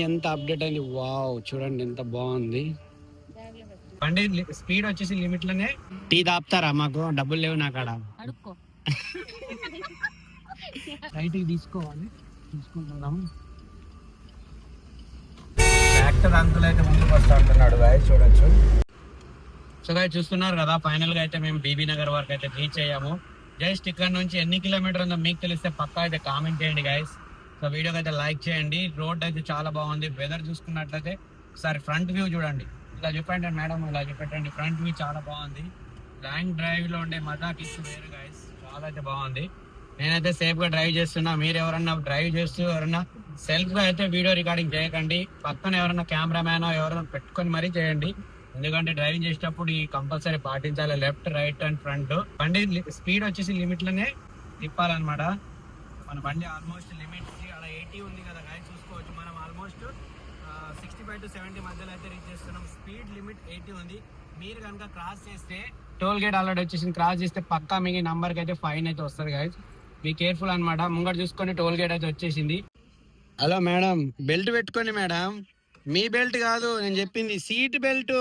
ఎంత అప్డేట్ అయింది. వావ్, చూడండి ఎంత బాగుంది బండి. స్పీడ్ వచ్చేసి లిమిట్ లోనే. టీ తాపుతారా? మాకు డబ్బులు లేవు నా కాడ. రైట్ తీసుకోవాలి, తీసుకుంటున్నాం. యాక్టర్ అంకుల్ అయితే ముందుకు వస్తా అంటున్నాడు గాయస్, చూడొచ్చు. సో గాయస్ చూస్తున్నారు కదా, ఫైనల్ గా అయితే మేము బీబీ నగర్ వరకు అయితే రీచ్ అయ్యాము. జస్ట్ ఇక్కడ నుంచి ఎన్ని కిలోమీటర్ ఉందో మీకు తెలిస్తే పక్కా అయితే కామెంట్ చేయండి గాయస్. సో వీడియోకి అయితే లైక్ చేయండి. రోడ్ అయితే చాలా బాగుంది. వెదర్ చూసుకున్నట్లయితే ఒకసారి ఫ్రంట్ వ్యూ చూడండి. ఇలా చెప్పండి మేడం, ఇలా చెప్పండి. ఫ్రంట్ వ్యూ చాలా బాగుంది. లాంగ్ డ్రైవ్ లో ఉండే మజా కిస్ వేరు గాయస్, చాలా అయితే బాగుంది. నేనైతే సేఫ్ గా డ్రైవ్ చేస్తున్నా. మీరు ఎవరన్నా డ్రైవ్ చేస్తూ ఎవరన్నా సెల్ఫ్ గా అయితే వీడియో రికార్డింగ్ చేయకండి. పక్కన ఎవరన్నా కెమెరామ్యాన్ ఎవరైనా పెట్టుకొని మరీ చేయండి. ఎందుకంటే డ్రైవింగ్ చేసేటప్పుడు ఈ కంపల్సరీ పాటించాలి, లెఫ్ట్ రైట్ అండ్ ఫ్రంట్. బండి స్పీడ్ వచ్చేసి లిమిట్ లోనే తిప్పాలన్నమాట. మన బండి ఆల్మోస్ట్ లిమిట్ అలా 80 ఉంది కదా గాయస్, చూసుకోవచ్చు. మనం ఆల్మోస్ట్ 65 to 70 మధ్యలో అయితే రీచ్ చేస్తున్నాం. స్పీడ్ లిమిట్ 80 ఉంది. మీరు కనుక క్రాస్ చేస్తే టోల్ గేట్ ఆల్రెడీ వచ్చేసి క్రాస్ చేస్తే పక్కా మీకు నంబర్ కి అయితే ఫైన్ అయితే వస్తుంది గాయస్. బీ కేర్ఫుల్ అనమాట. ముంగట చూసుకొని టోల్ గేట్ అయితే వచ్చేసింది. హలో మేడం, బెల్ట్ పెట్టుకోండి మేడం. మీ బెల్ట్ కాదు నేను చెప్పింది, సీట్ బెల్ట్.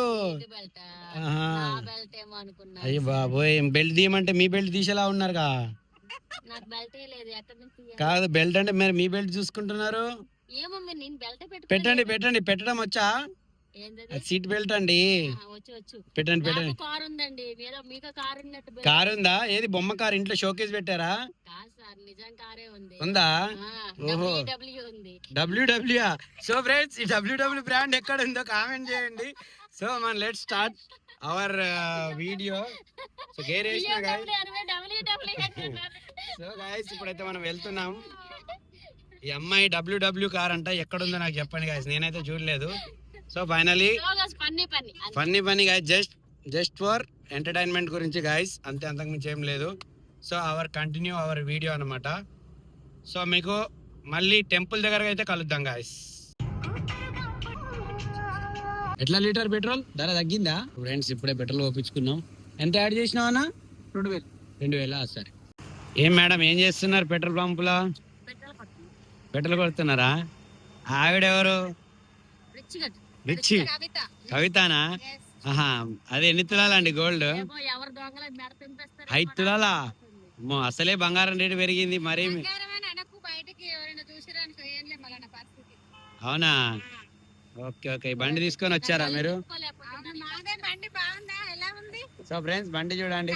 అయ్యో బాబోయ్, బెల్ట్ తీయమంటే మీ బెల్ట్ తీసేలా ఉన్నారుగా. కాదు, బెల్ట్ అంటే మరి మీ బెల్ట్ చూసుకుంటున్నారు. పెట్టండి పెట్టండి, పెట్టడం వచ్చా? సీట్ బెల్ట్ అండి, పెట్టండి పెట్టండి. కారు ఉందా? ఏది బొమ్మ కారు ఇంట్లో షోకేస్ పెట్టారా? ఉందా? ఓహో, డబ్ల్యూడబ్ల్యూ. సో ఫ్రెండ్స్, ఈ డబ్ల్యూడబ్ల్యూ బ్రాండ్ ఎక్కడ ఉందో కామెంట్ చేయండి. సో మన let's start our video. So gear వేసిన గాయస్. సో గాయస్ ఇప్పుడైతే మనం వెళ్తున్నాం. ఈ అమ్మాయి డబ్ల్యూడబ్ల్యూ కార్ అంట, ఎక్కడుందో నాకు చెప్పండి గాయస్, నేనైతే చూడలేదు. So finally funny guys, just for entertainment గురించి గాయస్, అంతే, అంతకు మించి ఏం లేదు. సో కంటిన్యూ అవర్ వీడియో అనమాట. సో మీకు మళ్ళీ టెంపుల్ దగ్గర అయితే కలుద్దాం గాయస్. ఎట్లా లీటర్ పెట్రోల్ ధర తగ్గిందా ఫ్రెండ్స్? ఇప్పుడే పెట్రోల్ ఒప్పించుకున్నాం. ఎంత యాడ్ చేసినావన్నా? 2000. సరే. ఏం మేడం ఏం చేస్తున్నారు పెట్రోల్ పంపులా? పెట్రోల్ కొడుతున్నారా? ఆవిడెవరు? రిచ్ కవితనా? అదే ఎన్ని తులాలండి గోల్డ్? 5 తులాలా? అసలే బంగారం రేటు పెరిగింది మరి. అవునా? Okay okay. బండి తీసుకొని వచ్చారా మీరు? సో ఫ్రెండ్స్ బండి చూడండి.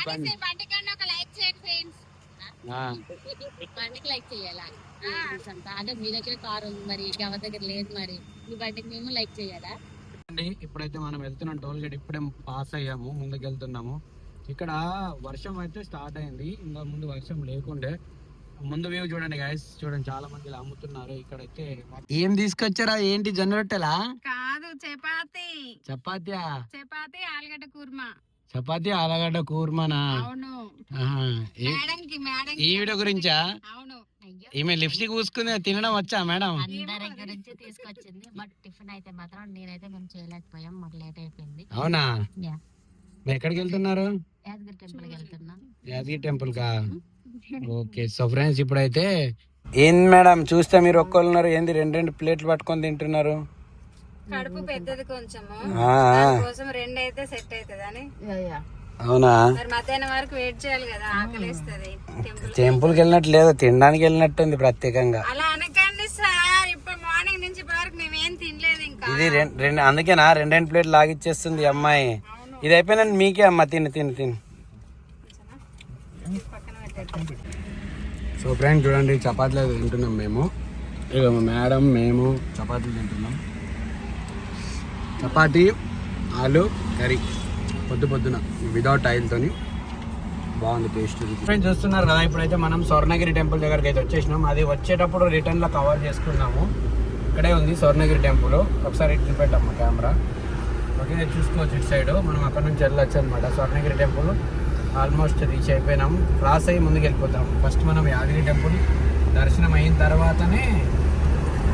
బండికి లైక్ చేయాలా? అంటే మీ దగ్గర కారు ఉంది మరి, ఎవరి దగ్గర లేదు మరి, మీ బండికి మేము లైక్ చేయాలా? ఇప్పుడైతే మనం వెళ్తున్నాం టోల్ గేట్. ఇప్పుడే పాస్ అయ్యాము, ముందుకు వెళ్తున్నాము. ఇక్కడ వర్షం అయితే స్టార్ట్ అయింది, ఇంకా ముందు వర్షం లేకుండే. ముందు వ్యూ చూడండి గాయస్, చూడండి చాలా మంది ఇలా అమ్ముతున్నారు. ఇక్కడైతే ఏం తీసుకొచ్చారా? ఏంటి, జొన్న రొట్టెలా? కాదు, చపాతి. చపాతి ఆలుగడ్డ కూర్మా. చపాతి ఆలుగడ్డ కూర్మానా? ఈవిడ గురించా? ఈమె లిప్స్టిక్ పూసుకుని తినడం వచ్చా మేడం? అందరి గురించి తీసుకొచ్చింది, బట్ టిఫిన్ అయితే మాత్రం నేనైతే మేము చేయలేకపోయాం, మాకు లేట్ అయిపోయింది. అవునా? ఎక్కడికి వెళ్తున్నారు? యాదగిరి టెంపుల్ కి వెళ్తున్నాం. యాదగిరి టెంపుల్ కా? ఓకే. సో ఫ్రెండ్స్ ఇప్పుడైతే ఏంది మేడం చూస్తే మీరు ఒక్కరున్నారు, ఏంది 2 ప్లేట్లు పట్టుకొని తింటున్నారు? కడుపు పెద్దది కొంచెము, కోసం 2 అయితే సెట్ అవుతుంది. అవునా? మధ్యాహ్నం వరకు వెయిట్ చేయాలి కదా, ఆకలిస్తుంది. టెంపుల్ కి వెళ్ళినట్టు లేదు, తినడానికి వెళ్ళినట్టుంది ప్రత్యేకంగా. అలా అనకండి సార్, ఇప్పుడు మార్నింగ్ నుంచి వరకు మేము ఏం తినలేదు ఇంకా. ఇది 2 అందుకేనా 2 ప్లేట్లు లాగిచ్చేస్తుంది అమ్మాయి. ఇది అయిపోయినా మీకే అమ్మ, తిను. సో ఫ్రెండ్స్ చూడండి, చపాతీలు తింటున్నాం మేము. మేడం మేము చపాతీలు తింటున్నాం. చపాతీ ఆలు కర్రీ పొద్దున వితౌట్ ఆయిల్తోని బాగుంది టేస్ట్. ఫ్రెండ్స్ చూస్తున్నారు కదా, ఇప్పుడైతే మనం స్వర్ణగిరి టెంపుల్ దగ్గరికి అయితే వచ్చేసినాం. అది వచ్చేటప్పుడు రిటర్న్లో కవర్ చేసుకున్నాము. ఇక్కడే ఉంది స్వర్ణగిరి టెంపుల్. ఒకసారి ఇటు పెట్టాము కెమెరా. ఓకే, చూసుకోవచ్చు ఇటు సైడ్. మనం అక్కడ నుంచి వెళ్ళొచ్చు అనమాట. స్వర్ణగిరి టెంపుల్ ఆల్మోస్ట్ రీచ్ అయిపోయినాం. క్రాస్ అయ్యి ముందుకు వెళ్ళిపోతాం. ఫస్ట్ మనం యాదగిరి టెంపుల్ దర్శనం అయిన తర్వాతనే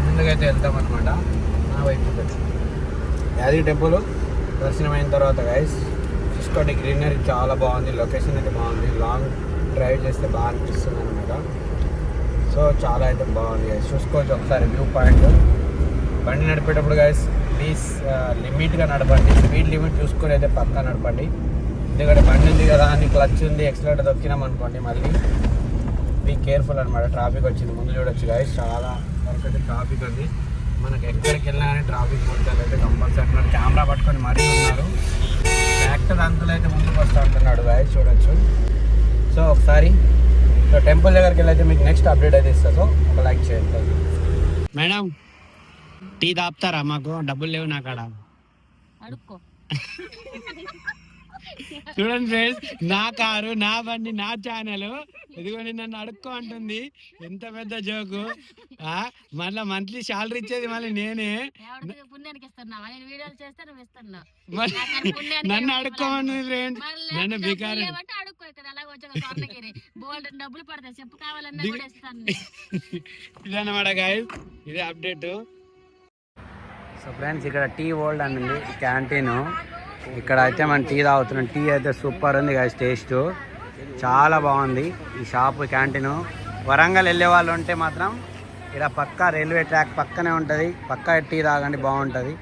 ముందుకైతే వెళ్తాం అనమాట. నా వైపు యాదగిరి టెంపుల్ దర్శనం అయిన తర్వాత గైస్ చూసుకోండి, గ్రీనరీ చాలా బాగుంది, లొకేషన్ అయితే బాగుంది. లాంగ్ డ్రైవ్ చేస్తే బాగా అనిపిస్తుంది అనమాట. సో చాలా అయితే బాగుంది గైస్, చూసుకోవచ్చు ఒకసారి వ్యూ పాయింట్. బండి నడిపేటప్పుడు గైస్ ప్లీజ్ లిమిట్గా నడపండి. స్పీడ్ లిమిట్ చూసుకొని అయితే పక్కా నడపండి. ఎందుకంటే బండి ఉంది కదా అని క్లచ్ ఉంది ఎక్సలేటర్ దొక్కినాం అనుకోండి మళ్ళీ బీ కేర్ఫుల్ అనమాట. ట్రాఫిక్ వచ్చింది ముందు చూడొచ్చు గైస్, చాలా వరకు అయితే ట్రాఫిక్ ఉంది. మనకి ఎక్కడికి వెళ్ళినా కానీ ట్రాఫిక్ పోలీసులు అయితే కంపల్సరీ కెమెరా పట్టుకొని మరీ ఉన్నారు. యాక్టర్ అంకుల్ అయితే ముందుకు వస్తూ ఉంటున్నాడు గైస్ చూడొచ్చు. సో ఒకసారి టెంపుల్ దగ్గరికి వెళ్ళి అయితే మీకు నెక్స్ట్ అప్డేట్ అయితే ఇస్తా. సో ఒక లైక్ చేయండి. మేడం టీ తాపుతారా? మాకు డబ్బులు లేవు నా కాడ. అడుక్కో. చూడండి ఫ్రెండ్స్, నా కారు నా బండి నా ఛానల్, ఇదిగోండి నన్ను అడుక్కో అంటుంది. ఎంత పెద్ద జోకు. మళ్ళీ మంత్లీ శాలరీ ఇచ్చేది మళ్ళీ నేనే. పుణ్యానికి ఇస్తున్నావా? నేను వీడియోలు చేస్తే నువ్వు ఇస్తున్నా. నన్ను అడుక్కోమని ఫ్రెండ్స్, నన్ను బికారు అడుక్కో. ఇక్కడ అలాగ వచ్చా స్వర్ణగిరి బోల్డ్ డబ్బులు పడతాయి, చెప్పు కావాలన్నా కూడా ఇస్తాను. ఇదన్నమాట గైస్, ఇదే అప్డేట్. సో ఫ్రెండ్స్, ఇక్కడ టీ వరల్డ్ అని ఉంది క్యాంటీన్. ఇక్కడ అయితే మనం టీ తాగుతున్నాం. టీ అయితే సూపర్ ఉంది గైస్, టేస్ట్ చాలా బాగుంది ఈ షాప్ క్యాంటీన్. వరంగల్ వెళ్ళే వాళ్ళు ఉంటే మాత్రం ఇక్కడ పక్కా రైల్వే ట్రాక్ పక్కనే ఉంటుంది, పక్కా టీ తాగండి, బాగుంటుంది.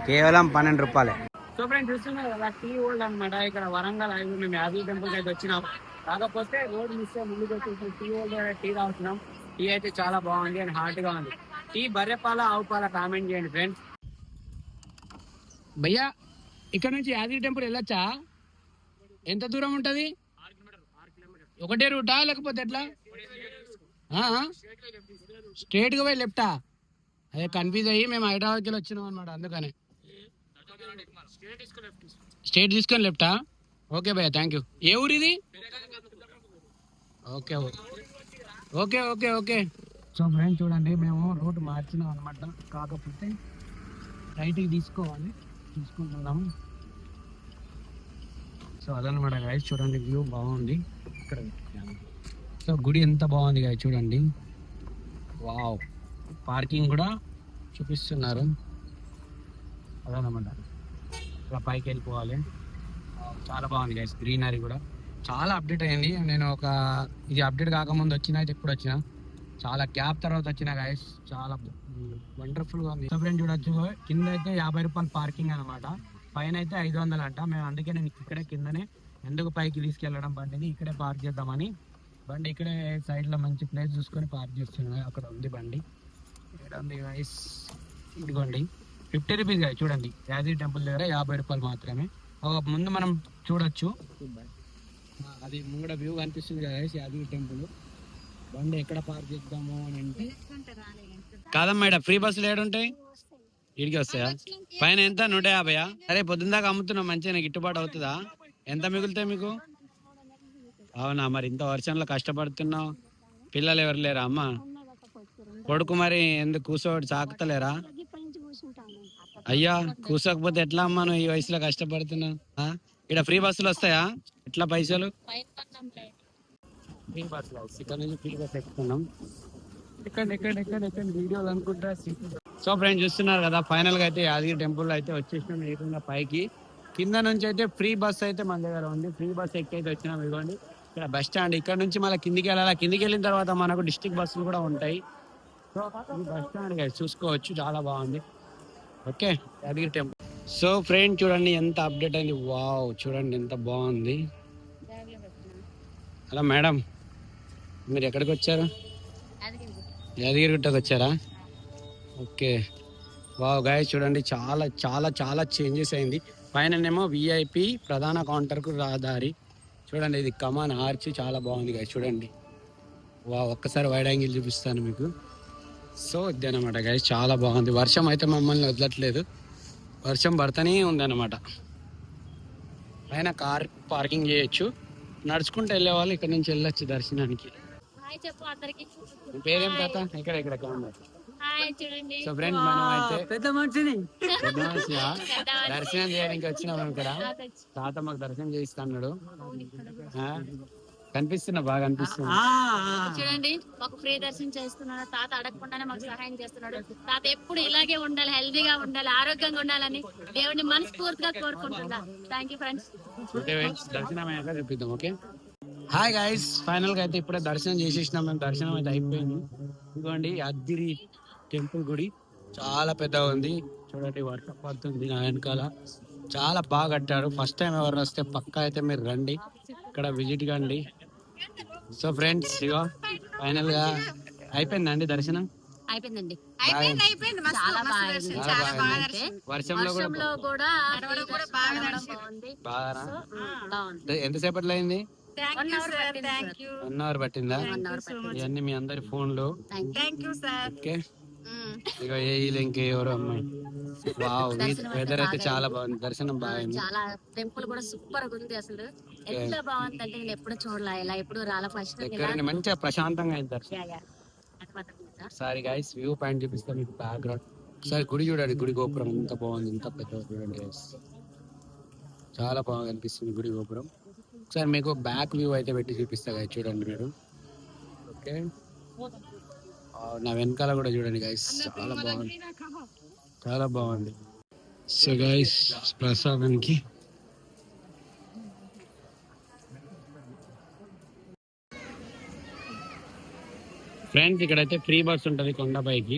కేవలం 12 రూపాయలే. సో ఫ్రెండ్స్ చూస్తున్నారు కదా, టీ వరల్డ్ అనమాట. ఇక్కడ వరంగల్ హైవే మేము యాదగిరి టెంపుల్కి అయితే వచ్చినాం. కాకపోతే రోడ్ మిస్ ముందుకు వచ్చేసి టీ వరల్డ్ టీ తాగుతున్నాం. టీ అయితే చాలా బాగుంది అండ్ హాట్గా ఉంది. టీ బర్రెపాల ఆవు పాల కామెంట్ చేయండి ఫ్రెండ్స్. భయ్యా ఇక్కడ నుంచి యాదగిరి టెంపుల్ వెళ్ళొచ్చా? ఎంత దూరం ఉంటుంది? ఒకటే రూటా లేకపోతే ఎట్లా? స్ట్రేట్గా పోయి లెఫ్టా? అదే కన్ఫ్యూజ్ అయ్యి మేము హైదరాబాద్కి వెళ్ళి వచ్చినాం అనమాట, అందుకనే. స్ట్రేట్ తీసుకొని లెఫ్టా? ఓకే భయ్యా, థ్యాంక్ యూ. ఏ ఊరు ఇది? Okay okay okay okay. So friends చూడండి, మేము రూట్ మార్చినాం అనమాట. కాకపోతే రైట్కి తీసుకోవాలి, తీసుకుంటున్నాము. సో అదనమాట గైస్, చూడండి వ్యూ బాగుంది ఇక్కడ. సో గుడి ఎంత బాగుంది గైస్ చూడండి. వావ్, పార్కింగ్ కూడా చూపిస్తున్నారు. అదనమాట, ఇలా పైకి వెళ్ళిపోవాలి. చాలా బాగుంది గైస్, గ్రీనరీ కూడా చాలా అప్డేట్ అయింది. నేను ఇది అప్డేట్ కాకముందు వచ్చిన, అయితే ఇప్పుడు వచ్చిన, చాలా గ్యాప్ తర్వాత వచ్చిన గైస్. చాలా వండర్ఫుల్గా ఉంది. సో ఫ్రెండ్స్ చూడొచ్చు, కింద అయితే 50 రూపాయలు పార్కింగ్ అనమాట, పైన అయితే 500 అంట. మేము అందుకే నేను ఇక్కడే కిందనే ఎందుకు పైకి తీసుకెళ్ళడం బండిని, ఇక్కడే పార్క్ చేద్దామని బండి ఇక్కడే సైడ్లో మంచి ప్లేస్ చూసుకొని పార్క్ చేస్తున్నాను. అక్కడ ఉంది బండి, ఇక్కడ ఉంది గైస్. ఇదిగోండి 50 రూపీస్ గాయ చూడండి. యాదగిరి టెంపుల్ దగ్గర 50 రూపాయలు మాత్రమే. ముందు మనం చూడొచ్చు, అది ముంగడ వ్యూ కనిపిస్తుంది కదా యాదగిరి టెంపుల్. బండి ఎక్కడ పార్క్ చేద్దాము అని అంటే కాదమ్మా, ఇక్కడ ఫ్రీ బస్సులు ఏడుంటాయి, ఇడికి వస్తాయా? పైన ఎంత 150? సరే పొద్దున్న దాకా అమ్ముతున్నాం, మంచిగా గిట్టుబాటు అవుతుందా? ఎంత మిగులుతాయి మీకు? అవునా, మరి ఇంత వర్షంలో కష్టపడుతున్నావు, పిల్లలు ఎవరు లేరా అమ్మ? కొడుకు మరి ఎందుకు కూర్చోబెట్టి సాకుతలేరా? అయ్యా కూర్చోకపోతే ఎట్లా అమ్మా, నువ్వు ఈ వయసులో కష్టపడుతున్నావు? ఇక్కడ ఫ్రీ బస్సులు వస్తాయా? ఎట్లా పైసలు? ఫ్రీ బస్సులు, ఇక్కడ నుంచి ఫ్రీ బస్ ఎక్కుతున్నాం. ఎక్కడ వీడియోలు అనుకుంటా. సో ఫ్రెండ్స్ చూస్తున్నారు కదా, ఫైనల్ గా అయితే యాదగిరి టెంపుల్ అయితే వచ్చేసినాం ఏకంగా పైకి. కింద నుంచి అయితే ఫ్రీ బస్ అయితే మన దగ్గర ఉంది, ఫ్రీ బస్ ఎక్కి అయితే వచ్చినాం. ఇదిగోండి ఇక్కడ బస్ స్టాండ్, ఇక్కడ నుంచి మళ్ళీ కిందికి వెళ్ళాలి. కిందికి వెళ్ళిన తర్వాత మనకు డిస్ట్రిక్ట్ బస్సులు కూడా ఉంటాయి. సో ఈ బస్ స్టాండ్ చూసుకోవచ్చు, చాలా బాగుంది. Okay, Yadagiri temple. So friend చూడండి ఎంత అప్డేట్ అయింది. వావ్, చూడండి ఎంత బాగుంది. హలో మేడం, మీరు ఎక్కడికి వచ్చారు? యాదగిరి గుట్టకు వచ్చారా? ఓకే. వావ్ గాయస్ చూడండి, చాలా చాలా చాలా చేంజెస్ అయింది. పైననేమో విఐపి ప్రధాన కౌంటర్కు రహదారి. చూడండి ఇది కమాన్ ఆర్చ్, చాలా బాగుంది గాయస్ చూడండి. వావ్, ఒక్కసారి వైడ్ యాంగిల్ చూపిస్తాను మీకు. సో ఇదేనమాట గాయస్, చాలా బాగుంది. వర్షం అయితే మమ్మల్ని వదలట్లేదు, వర్షం పడుతూనే ఉందన్నమాట. పైన కార్ పార్కింగ్ చేయొచ్చు, నడుచుకుంటూ వెళ్ళే వాళ్ళు ఇక్కడ నుంచి వెళ్ళొచ్చు దర్శనానికి. పేరేం తాత? ఇక్కడ ఇక్కడ సో ఫ్రెండ్స్ మనం అయితే పెద్ద మనిషిని దర్శనం చేయడానికి వచ్చినాం ఇక్కడ. తాత మాకు దర్శనం చేయిస్తున్నాడు, కనిపిస్తున్నా, బాగా అనిపిస్తుంది. చూడండి మాకు ఫ్రీ దర్శనం చేస్తున్నాడు తాత, అడగకుండానే మాకు సహాయం చేస్తున్నాడు. తాత ఎప్పుడు ఇలాగే ఉండాలి, హెల్దీగా ఉండాలి, ఆరోగ్యంగా ఉండాలని దేవుడిని మనస్ఫూర్తిగా కోరుకుంటున్నా. Thank you friends. దర్శనం అయ్యాక చూపిద్దాం. ఓకే, హాయ్ గైస్, ఫైనల్ గా అయితే ఇప్పుడే దర్శనం చేసేసినాం మేము. దర్శనం అయితే అయిపోయింది. ఇదిగోండి యాదగిరి టెంపుల్ గుడి, చాలా పెద్దగా ఉంది. చూడండి వర్షం పడుతుంది నా వెనకాల. చాలా బాగా కట్టారు. ఫస్ట్ టైం ఎవరు వస్తే పక్కా అయితే మీరు రండి, ఇక్కడ విజిట్ కండి. సో ఫ్రెండ్స్, ఇగో ఫైనల్ గా అయిపోయిందండి దర్శనం. అయిపోయిందండి. చాలా బాగా వర్షంలో కూడా బాగుంది. బాగా బాగుంది. ఎంతసేపట్లో అయింది? 1 hour పట్టింది సార్. 1 hour పట్టిందా? 1 hour పట్టింది. ఇవన్నీ మీ అందరి ఫోన్లు. Thank you. ఓకే, ఇక ఏ ఇంకే ఎవరో అమ్మాయి. వావ్, వెదర్ అయితే చాలా బాగుంది. దర్శనం బాగుంది. చాలా టెంపుల్ కూడా సూపర్ గా ఉంది. అసలు ఎంత బాగుంది అంటే నేను ఎప్పుడు చూడలే, ఇలా ఎప్పుడు రాలా. ఫస్ట్ దగ్గర మంచిగా ప్రశాంతంగా అయింది దర్శనం. సారీ గైస్, వ్యూ పాయింట్ చూపిస్తాను మీకు బ్యాక్గ్రౌండ్. ఒకసారి గుడి చూడండి, గుడి గోపురం ఎంత బాగుంది, ఎంత పెద్ద చూడండి గైస్. చాలా బాగా కనిపిస్తుంది గుడి గోపురం. ఒకసారి మీకు బ్యాక్ వ్యూ అయితే పెట్టి చూపిస్తా గైస్, చూడండి మీరు. ఓకే, నా వెనకాల కూడా చూడండి గైస్, చాలా బాగుంది, చాలా బాగుంది. సో గైస్, ప్రసాదానికి ఫ్రెండ్స్ ఇక్కడైతే ఫ్రీ బస్ ఉంటుంది కొండపైకి.